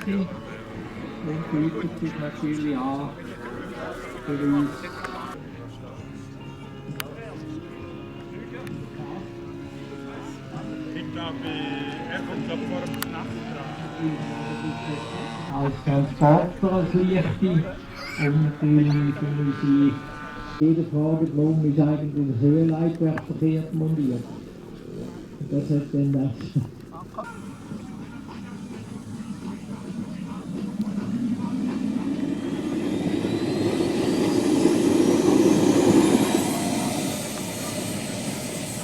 Sache. Und bietet sich natürlich an für uns. Ich glaube, er kommt vor dem Knapp dran. Als Transporter, als Leichte. Und natürlich für unsere jede Frage, warum ist eigentlich das Höhenleitwerk verkehrt montiert. Und das hat dann das.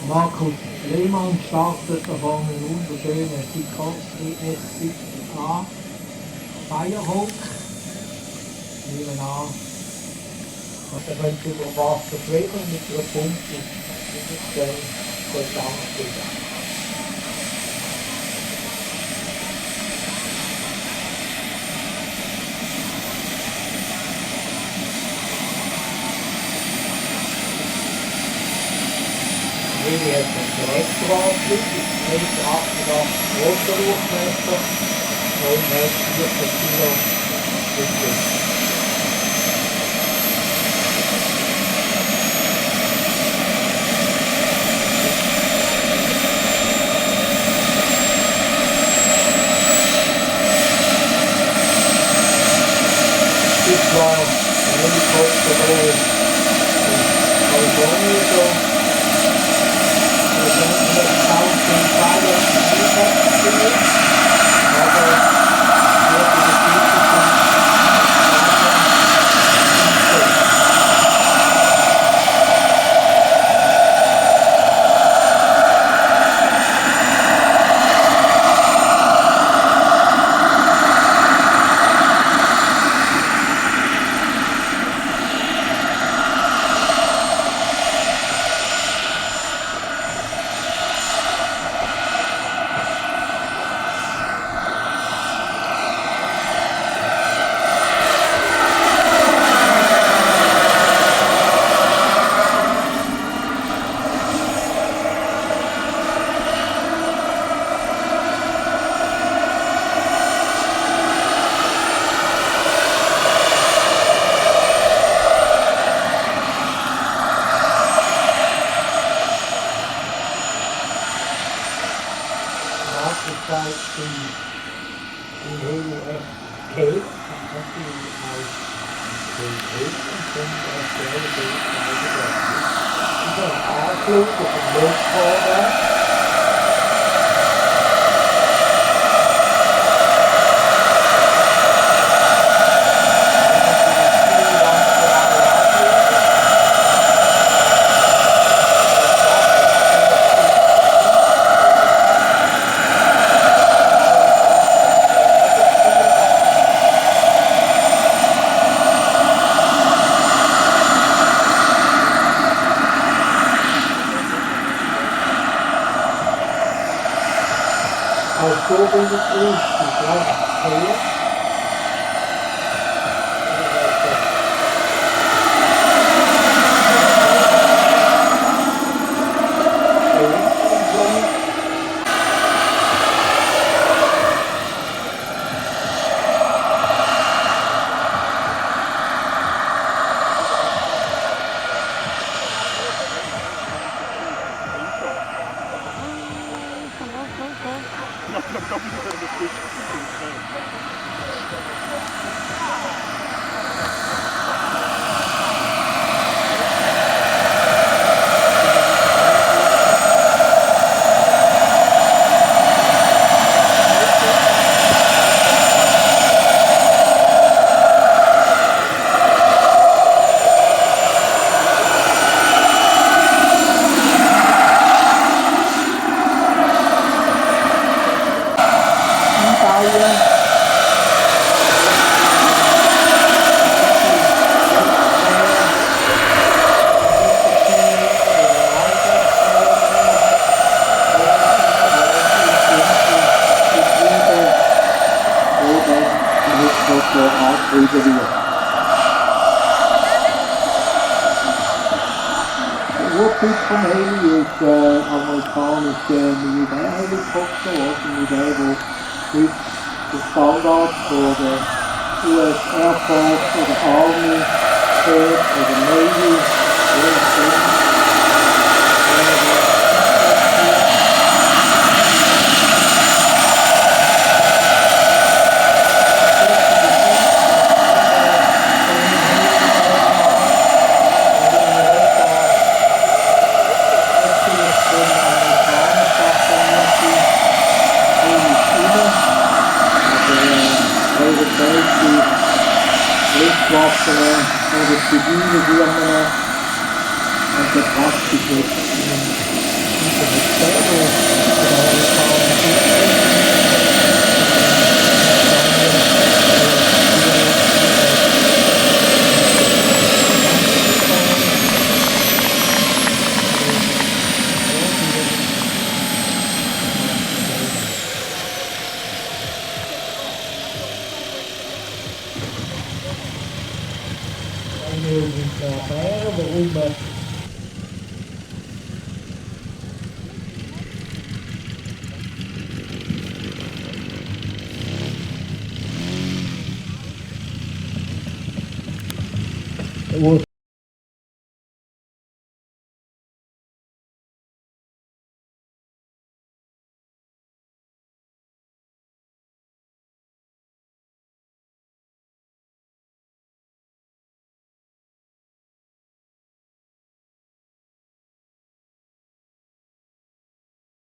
Markus Lehmann startet davon einen wunderschönen Sikorsky S70A Firehawk. Nehmen an, dann könnt ihr über Wasser fliegen mit einer Pumpe den Tank geben. Hier hat man den Elektroantrieb, 1,88 Motorluftmesser und hat 14 Kilo Gewicht. Das war ein Helikopter hier in Kalifornien so. Die Heli echt kalt, natürlich als den Eltern von der aktuellen Bildweise. Das ist ein Anflug auf den Luftfahrwerk. Als Vorbilderindustrie gleich hier. angetrieben wird. Der Urtyp vom Heli ist amerikanischer Militärhelikopter, also mit der heute der Standard von der US Air Force oder Army oder Navy, je nachdem. Luftwaffe oder Zivilfirmen und der Praktik jetzt warum